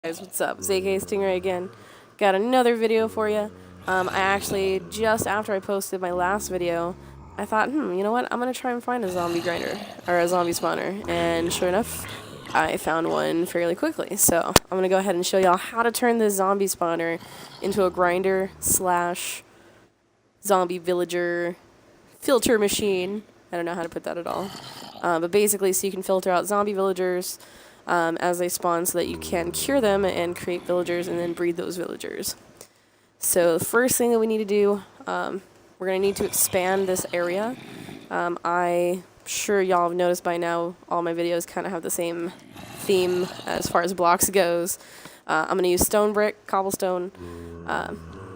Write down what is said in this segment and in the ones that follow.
Guys, what's up? ZK Stingray again. Got another video for you. I actually, just after I posted my last video, I thought, you know what? I'm gonna try and find a zombie grinder, or a zombie spawner. And sure enough, I found one fairly quickly. So, I'm gonna go ahead and show y'all how to turn this zombie spawner into a grinder slash zombie villager filter machine. I don't know how to put that at all. But basically, so you can filter out zombie villagers as they spawn so that you can cure them and create villagers and then breed those villagers. So the first thing that we need to do, we're going to need to expand this area. I'm sure y'all have noticed by now all my videos kind of have the same theme as far as blocks goes. I'm going to use stone brick, cobblestone.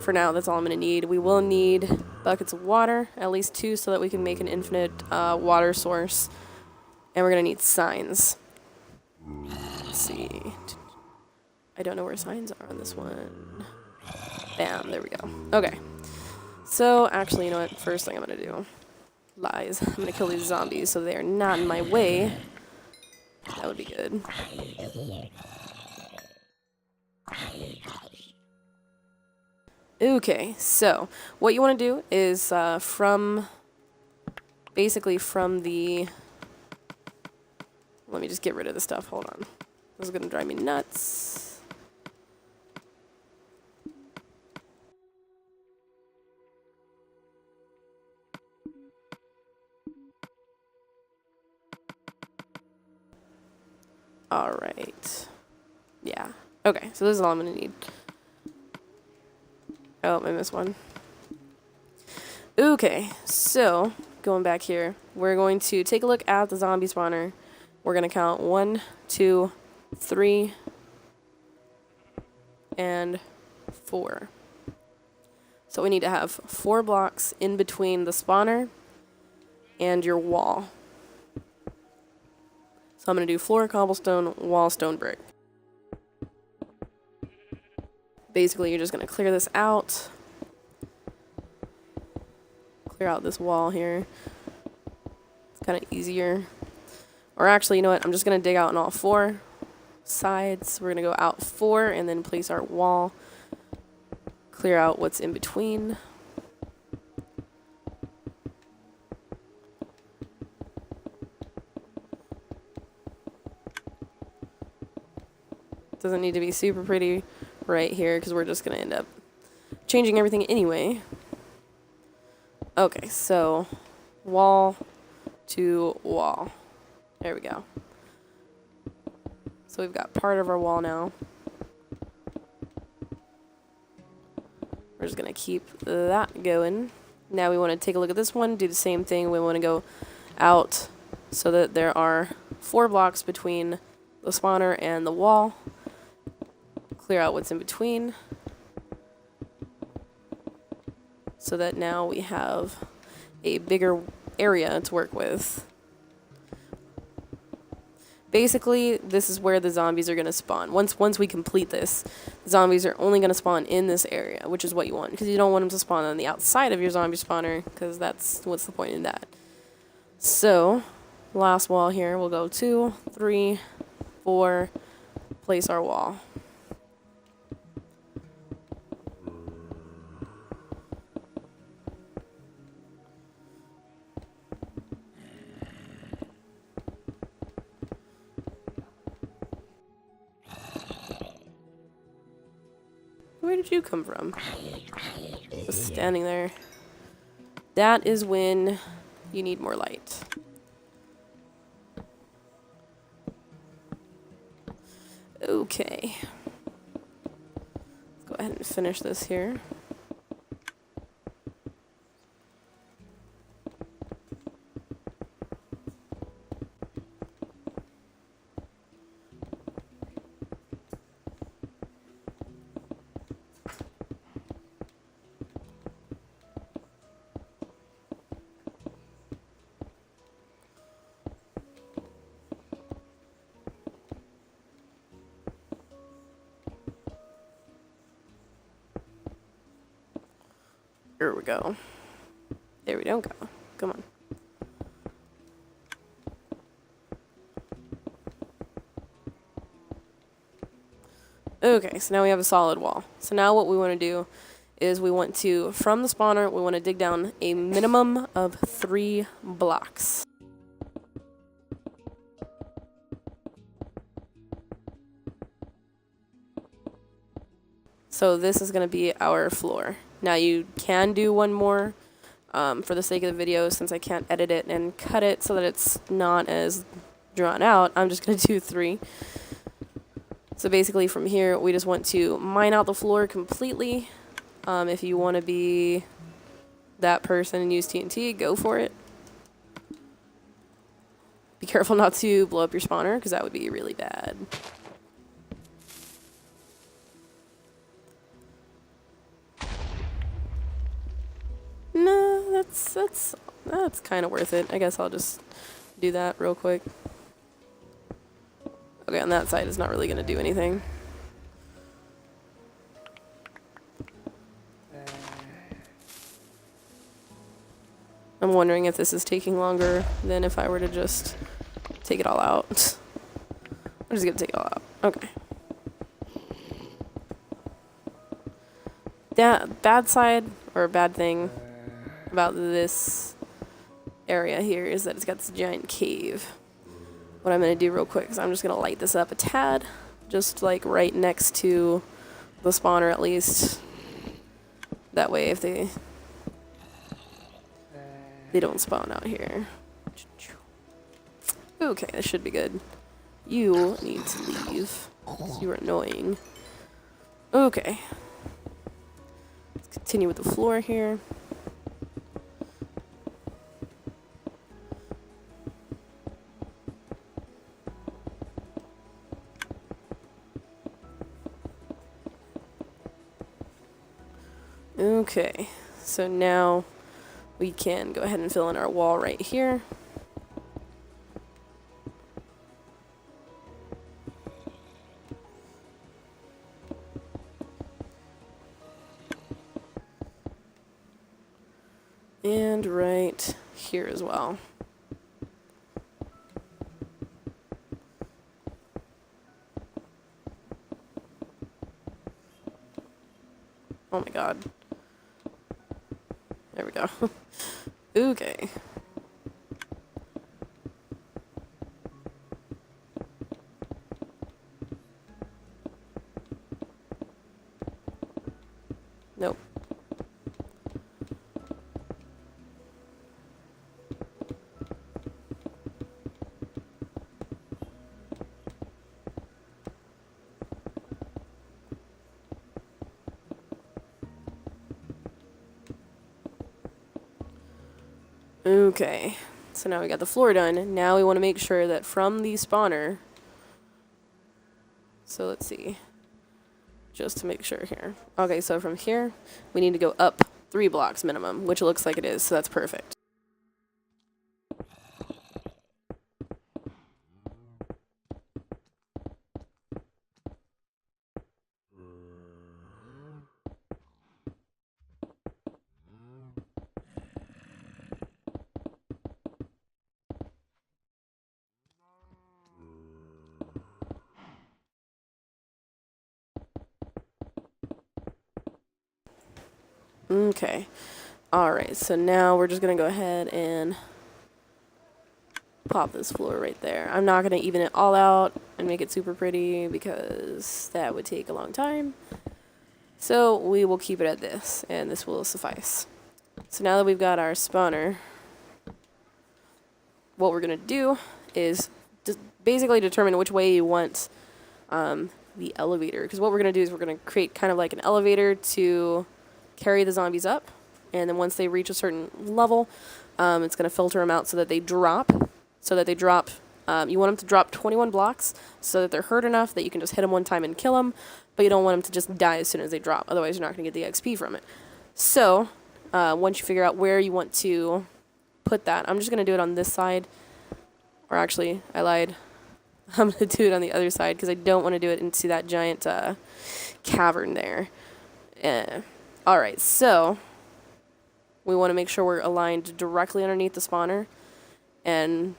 For now, that's all I'm going to need. We will need buckets of water, at least 2, so that we can make an infinite water source. And we're going to need signs. Let's see. I don't know where signs are on this one. Bam, there we go. Okay. So, actually, you know what? First thing I'm going to do. Lies. I'm going to kill these zombies so they are not in my way. That would be good. Okay, so what you want to do is basically from the... Let me just get rid of the stuff. Hold on. This is going to drive me nuts. Alright. Yeah. Okay, so this is all I'm going to need. Oh, I missed one. Okay, so going back here, we're going to take a look at the zombie spawner. We're going to count 1, 2, 3, and 4. So we need to have 4 blocks in between the spawner and your wall. So I'm going to do floor, cobblestone, wall, stone, brick. Basically, you're just going to clear this out. Clear out this wall here. It's kind of easier. Or actually, you know what? I'm just going to dig out on all 4 sides. We're going to go out 4 and then place our wall. Clear out what's in between. Doesn't need to be super pretty right here because we're just going to end up changing everything anyway. Okay, so wall to wall. There we go. So we've got part of our wall now. We're just going to keep that going. Now we want to take a look at this one, do the same thing. We want to go out so that there are 4 blocks between the spawner and the wall. Clear out what's in between. So that now we have a bigger area to work with. Basically, this is where the zombies are going to spawn. Once we complete this, zombies are only going to spawn in this area, which is what you want. Because you don't want them to spawn on the outside of your zombie spawner, because what's the point in that. So, last wall here, we'll go 2, 3, 4, place our wall. Where did you come from? Just standing there. That is when you need more light. Okay. Let's go ahead and finish this here. There we go. There we don't go. Come on. Okay, so now we have a solid wall. So now what we want to do is we want to, from the spawner, we want to dig down a minimum of 3 blocks. So this is going to be our floor. Now you can do one more for the sake of the video, since I can't edit it and cut it so that it's not as drawn out. I'm just going to do 3. So basically from here, we just want to mine out the floor completely. If you want to be that person and use TNT, go for it. Be careful not to blow up your spawner, because that would be really bad. No, that's kind of worth it. I guess I'll just do that real quick. Okay, on that side, it's not really going to do anything. I'm wondering if this is taking longer than if I were to just take it all out. I'm just going to take it all out. Okay. That bad side, or bad thing about this area here is that it's got this giant cave. What I'm going to do real quick is I'm just going to light this up a tad, just like right next to the spawner at least. That way if they don't spawn out here. Okay, this should be good. You need to leave. You're annoying. Okay. Let's continue with the floor here. Okay, so now we can go ahead and fill in our wall right here. And right here as well. Oh my god. There we go. Okay. Nope. Okay, so now we got the floor done. Now we want to make sure that from the spawner, so let's see, just to make sure here. Okay, so from here, we need to go up 3 blocks minimum, which it looks like it is, so that's perfect. Okay. Alright, so now we're just going to go ahead and pop this floor right there. I'm not going to even it all out and make it super pretty because that would take a long time. So we will keep it at this, and this will suffice. So now that we've got our spawner, what we're going to do is just basically determine which way you want the elevator. Because what we're going to do is we're going to create kind of like an elevator to carry the zombies up, and then once they reach a certain level, it's going to filter them out so that they drop. You want them to drop 21 blocks so that they're hurt enough that you can just hit them one time and kill them, but you don't want them to just die as soon as they drop. Otherwise, you're not going to get the XP from it. So once you figure out where you want to put that, I'm just going to do it on this side. Or actually, I lied. I'm going to do it on the other side because I don't want to do it into that giant cavern there. Alright, so we want to make sure we're aligned directly underneath the spawner. And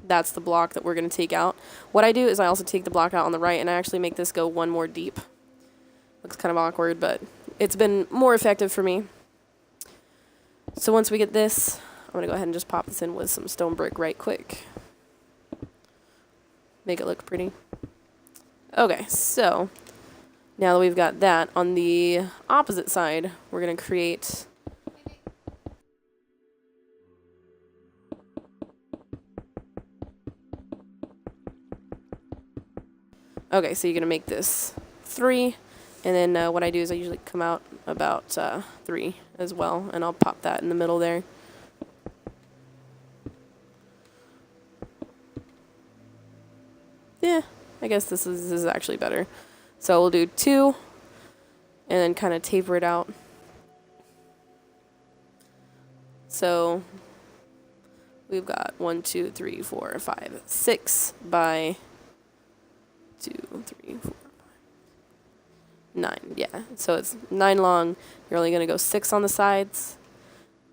that's the block that we're going to take out. What I do is I also take the block out on the right, and I actually make this go one more deep. Looks kind of awkward, but it's been more effective for me. So once we get this, I'm going to go ahead and just pop this in with some stone brick right quick. Make it look pretty. Okay, so now that we've got that, on the opposite side, we're going to create... Okay, so you're going to make this 3, and then what I do is I usually come out about 3 as well, and I'll pop that in the middle there. Yeah, I guess this is actually better. So we'll do 2, and then kind of taper it out. So we've got 1, 2, 3, 4, 5, 6 by 2, 3, 4, 5, 9. Yeah, so it's 9 long. You're only going to go 6 on the sides,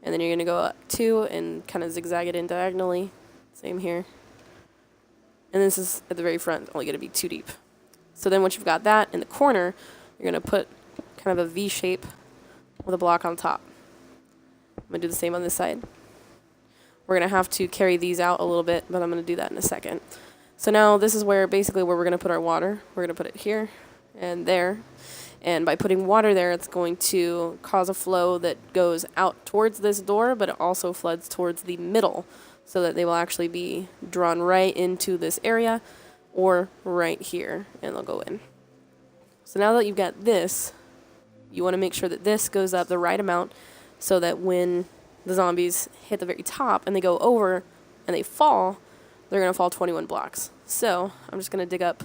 and then you're going to go up 2 and kind of zigzag it in diagonally. Same here. And this is at the very front, only going to be 2 deep. So then once you've got that in the corner, you're going to put kind of a V shape with a block on top. I'm going to do the same on this side. We're going to have to carry these out a little bit, but I'm going to do that in a second. So now this is basically where we're going to put our water. We're going to put it here and there. And by putting water there, it's going to cause a flow that goes out towards this door, but it also floods towards the middle, so that they will actually be drawn right into this area or right here, and they'll go in. So now that you've got this, you want to make sure that this goes up the right amount so that when the zombies hit the very top and they go over and they fall, they're going to fall 21 blocks. So I'm just going to dig up,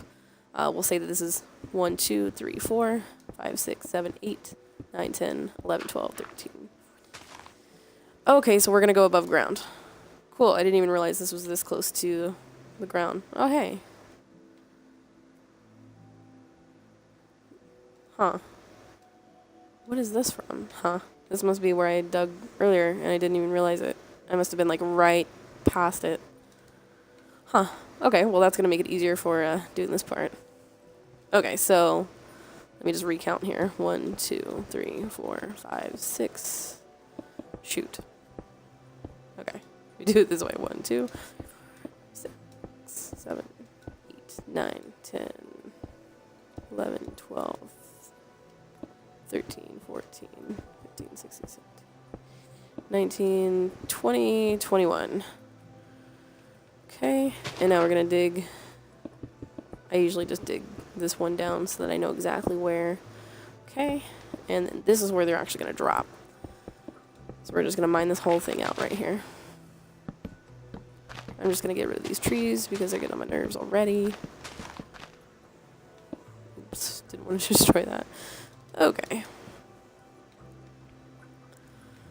we'll say that this is 1, 2, 3, 4, 5, 6, 7, 8, 9, 10, 11, 12, 13. Okay, so we're going to go above ground. Cool, I didn't even realize this was this close to the ground. Oh, hey. Huh. What is this from? Huh. This must be where I dug earlier, and I didn't even realize it. I must have been, like, right past it. Huh. Okay, well, that's going to make it easier for doing this part. Okay, so let me just recount here. 1, 2, 3, 4, 5, 6. Shoot. Okay. We do it this way. 1, 2, 6, 7, 8, 9, 10, 11, 12, 13, 14, 15, 16, 17, 19, 20, 21. Okay, and now we're going to dig. I usually just dig this one down so that I know exactly where. Okay, and then this is where they're actually going to drop. So we're just going to mine this whole thing out right here. I'm just going to get rid of these trees because they're getting on my nerves already. Oops, didn't want to destroy that. Okay.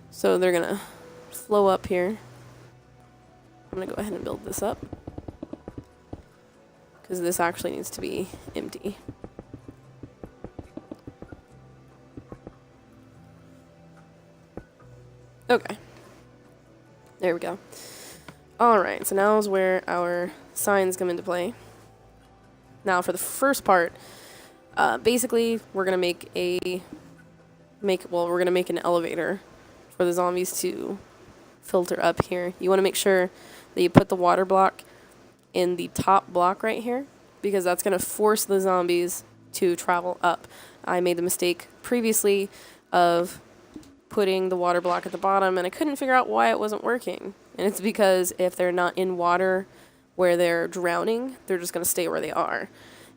So they're going to flow up here. I'm going to go ahead and build this up, because this actually needs to be empty. Okay. There we go. Alright, so now is where our signs come into play. Now for the first part, basically we're going to we're going to make an elevator for the zombies to filter up here. You want to make sure that you put the water block in the top block right here, because that's going to force the zombies to travel up. I made the mistake previously of putting the water block at the bottom, and I couldn't figure out why it wasn't working. And it's because if they're not in water where they're drowning, they're just going to stay where they are.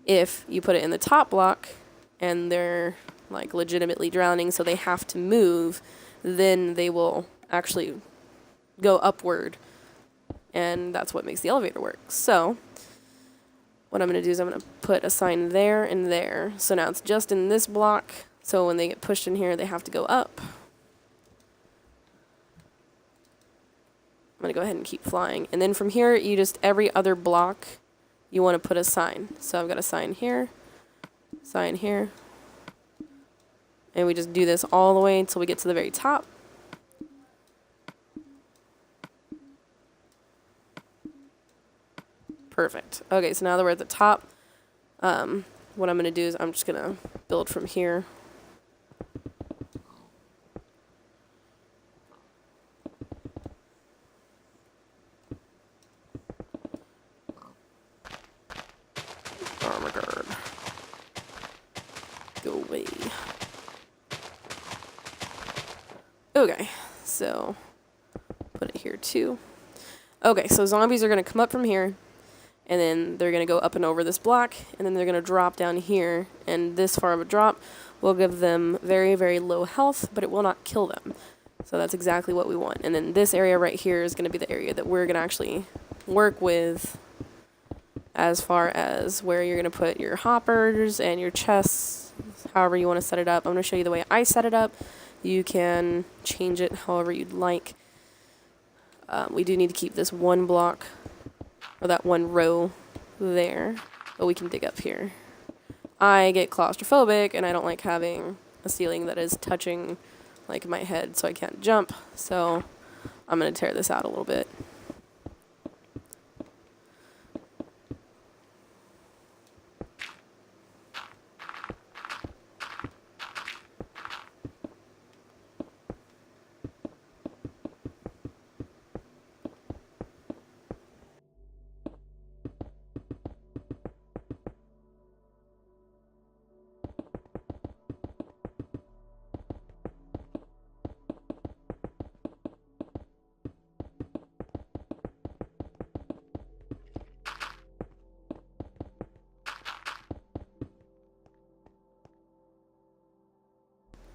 If you put it in the top block and they're like legitimately drowning, so they have to move, then they will actually go upward, and that's what makes the elevator work. So what I'm going to do is I'm going to put a sign there and there. So now it's just in this block, so when they get pushed in here, they have to go up. I'm going to go ahead and keep flying. And then from here, you just, every other block, you want to put a sign. So I've got a sign here, and we just do this all the way until we get to the very top. Perfect. Okay, so now that we're at the top, what I'm going to do is I'm just going to build from here. Armor guard. Go away. Okay, so put it here too. Okay, so zombies are going to come up from here, and then they're going to go up and over this block, and then they're going to drop down here, and this far of a drop will give them very, very low health, but it will not kill them. So that's exactly what we want. And then this area right here is going to be the area that we're going to actually work with as far as where you're going to put your hoppers and your chests, however you want to set it up. I'm going to show you the way I set it up. You can change it however you'd like. We do need to keep this one block, or that one row there, but we can dig up here. I get claustrophobic, and I don't like having a ceiling that is touching like my head, so I can't jump. So I'm going to tear this out a little bit.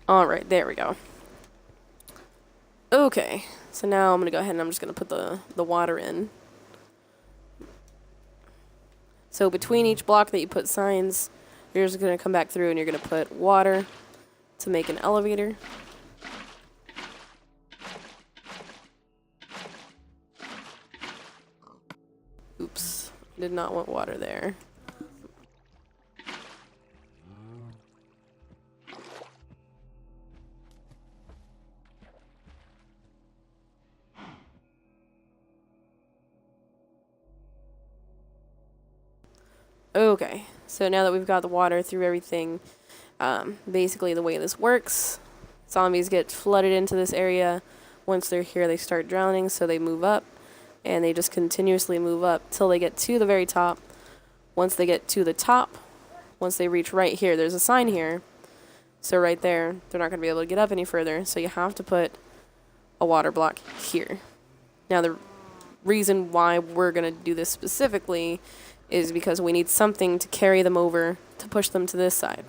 Alright, there we go. Okay, so now I'm going to go ahead and I'm just going to put the water in. So between each block that you put signs, you're just going to come back through and you're going to put water to make an elevator. Oops, did not want water there. Okay, so now that we've got the water through everything, basically the way this works, zombies get flooded into this area. Once they're here, they start drowning, so they move up, and they just continuously move up till they get to the very top. Once they get to the top, once they reach right here, there's a sign here. So right there, they're not going to be able to get up any further, so you have to put a water block here. Now, the reason why we're going to do this specifically is because we need something to carry them over to push them to this side.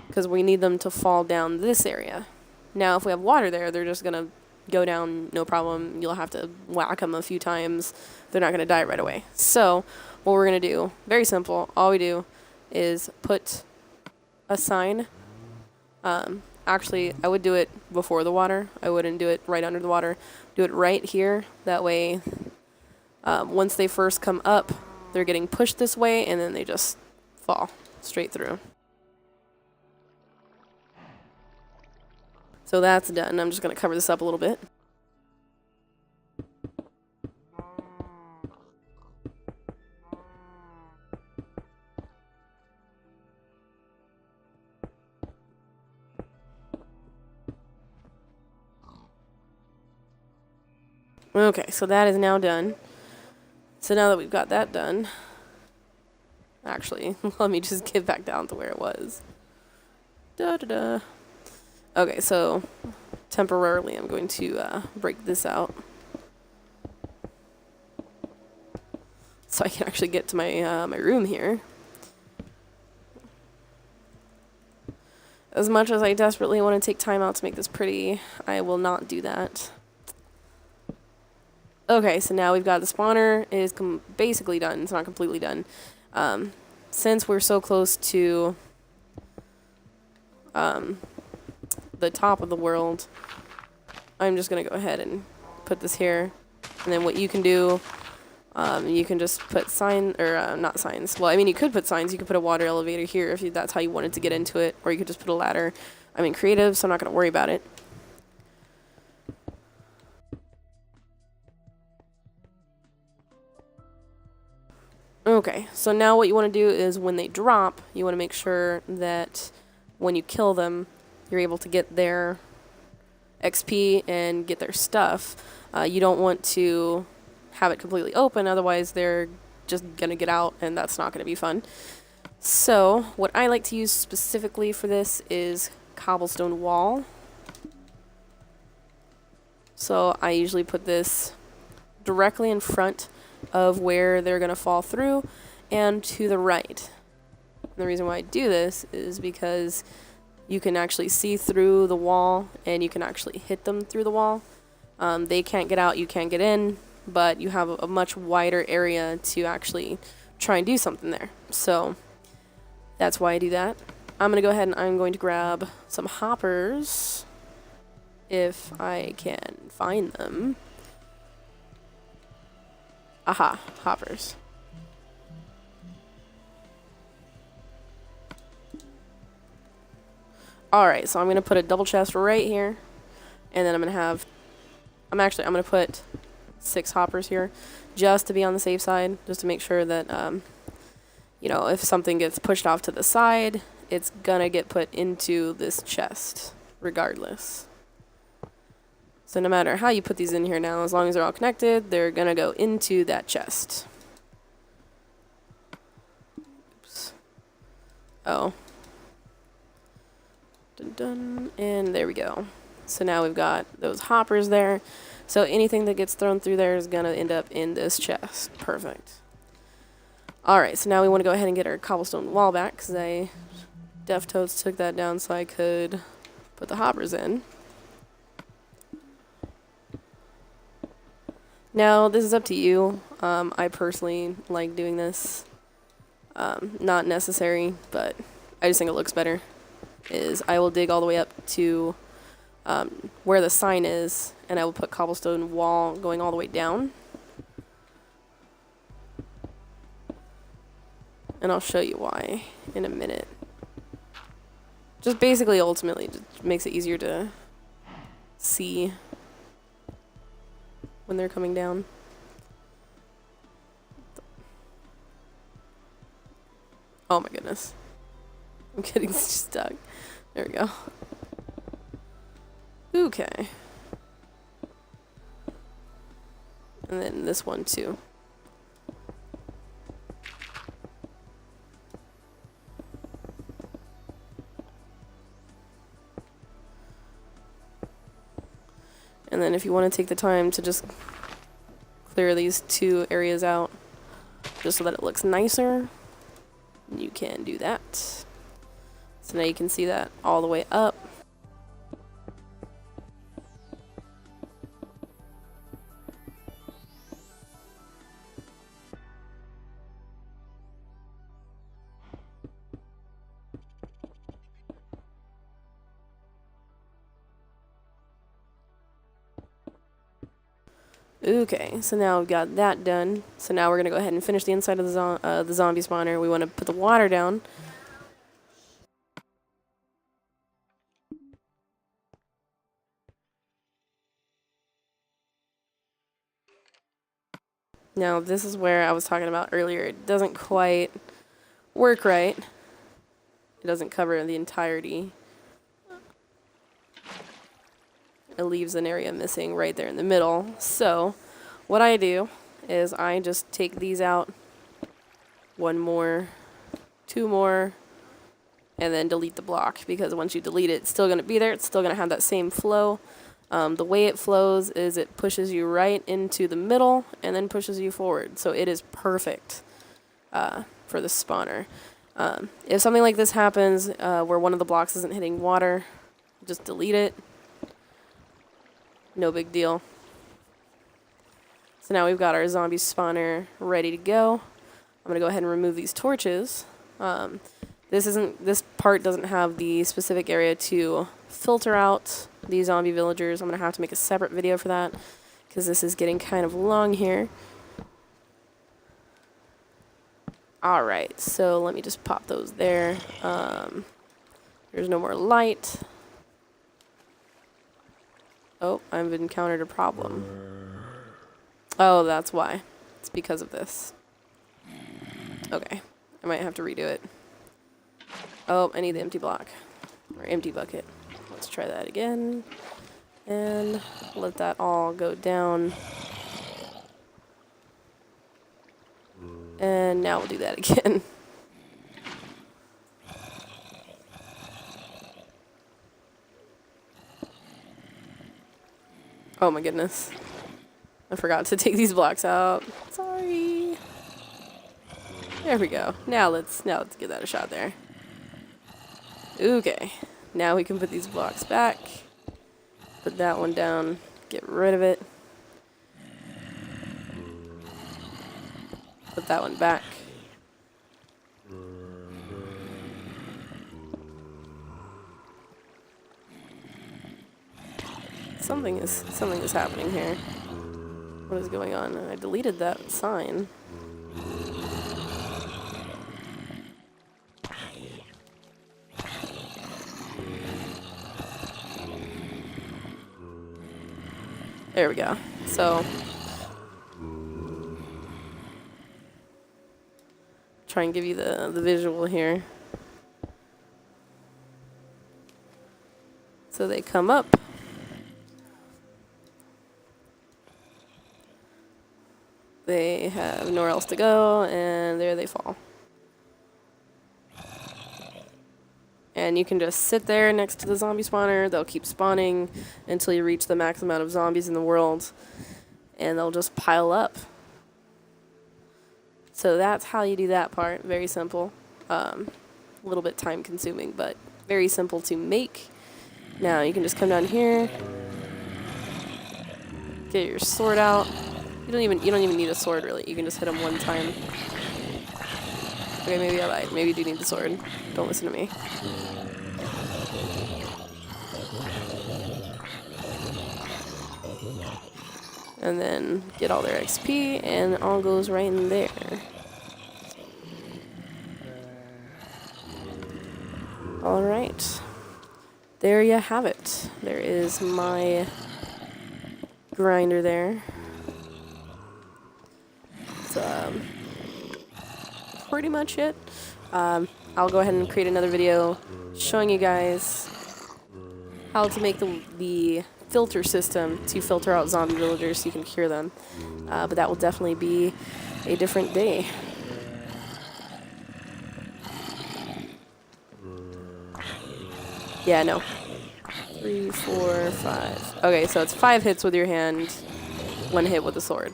Because we need them to fall down this area. Now, if we have water there, they're just going to go down, no problem. You'll have to whack them a few times. They're not going to die right away. So, what we're going to do, very simple, all we do is put a sign. Actually, I would do it before the water. I wouldn't do it right under the water. Do it right here. That way, once they first come up, they're getting pushed this way, and then they just fall straight through. So that's done. I'm just going to cover this up a little bit. Okay, so that is now done. So now that we've got that done, actually, let me just get back down to where it was. Da-da-da. Okay, so temporarily I'm going to break this out so I can actually get to my my room here. As much as I desperately want to take time out to make this pretty, I will not do that. Okay, so now we've got the spawner. It is basically done. It's not completely done. Since we're so close to the top of the world, I'm just going to go ahead and put this here. And then what you can do, you can just put not signs. Well, I mean, you could put signs. You could put a water elevator here if that's how you wanted to get into it. Or you could just put a ladder. I'm in creative, so I'm not going to worry about it. Okay, so now what you want to do is when they drop, you want to make sure that when you kill them, you're able to get their XP and get their stuff. You don't want to have it completely open, otherwise they're just going to get out, and that's not going to be fun. So what I like to use specifically for this is cobblestone wall. So I usually put this directly in front of where they're going to fall through and to the right. And the reason why I do this is because you can actually see through the wall and you can actually hit them through the wall. They can't get out, you can't get in, but you have a much wider area to actually try and do something there. So that's why I do that. I'm going to go ahead and I'm going to grab some hoppers if I can find them. Aha, hoppers. Alright, so I'm going to put a double chest right here. And then I'm going to put 6 hoppers here just to be on the safe side, just to make sure that, you know, if something gets pushed off to the side, it's going to get put into this chest regardless. So no matter how you put these in here now, as long as they're all connected, they're going to go into that chest. Oops. Oh. Dun dun. And there we go. So now we've got those hoppers there. So anything that gets thrown through there is going to end up in this chest. Perfect. Alright, so now we want to go ahead and get our cobblestone wall back, because I deft-totes took that down so I could put the hoppers in. Now, this is up to you. I personally like doing this. Not necessary, but I just think it looks better. I will dig all the way up to where the sign is, and I will put cobblestone wall going all the way down. And I'll show you why in a minute. Just basically, ultimately, just makes it easier to see when they're coming down. Oh my goodness. I'm getting stuck. There we go. Okay. And then this one too. And then if you want to take the time to just clear these 2 areas out, just so that it looks nicer, you can do that. So now you can see that all the way up. Okay, so now we've got that done. So now we're going to go ahead and finish the inside of the zombie spawner. We want to put the water down. Now, this is where I was talking about earlier. It doesn't quite work right. It doesn't cover the entirety. It leaves an area missing right there in the middle. So what I do is I just take these out, 1 more, 2 more, and then delete the block, because once you delete it, it's still going to be there. It's still going to have that same flow. The way it flows is it pushes you right into the middle and then pushes you forward. So it is perfect for the spawner. If something like this happens where one of the blocks isn't hitting water, just delete it. No big deal. So now we've got our zombie spawner ready to go. I'm going to go ahead and remove these torches. This part doesn't have the specific area to filter out the zombie villagers. I'm going to have to make a separate video for that, because this is getting kind of long here. Alright, so let me just pop those there. There's no more light. Oh, I've encountered a problem. Oh, that's why. It's because of this. Okay. I might have to redo it. Oh, I need the empty block. Or empty bucket. Let's try that again. And let that all go down. And now we'll do that again. Oh my goodness. I forgot to take these blocks out. Sorry. There we go. Now let's give that a shot there. Okay. Now we can put these blocks back. Put that one down. Get rid of it. Put that one back. Something is happening here. What is going on? I deleted that sign. There we go. So try and give you the visual here. So they come up. They have nowhere else to go, and there they fall. And you can just sit there next to the zombie spawner. They'll keep spawning until you reach the max amount of zombies in the world, and they'll just pile up. So that's how you do that part. Very simple. A little bit time consuming, but very simple to make. Now you can just come down here, get your sword out. You don't even need a sword really. You can just hit them one time. Okay, maybe I lied. Maybe you do need the sword. Don't listen to me. And then get all their XP, and it all goes right in there. Alright. There you have it. There is my grinder there. That's pretty much it. I'll go ahead and create another video showing you guys how to make the filter system to filter out zombie villagers so you can hear them. But that will definitely be a different day. Yeah, no. 3, 4, 5. Okay, so it's 5 hits with your hand, 1 hit with the sword.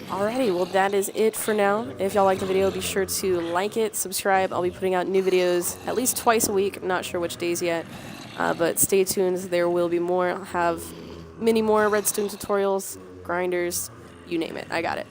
Alrighty, well that is it for now. If y'all like the video, be sure to like it, subscribe. I'll be putting out new videos at least twice a week. I'm not sure which days yet, but stay tuned. There will be more. I'll have many more redstone tutorials, grinders, you name it. I got it.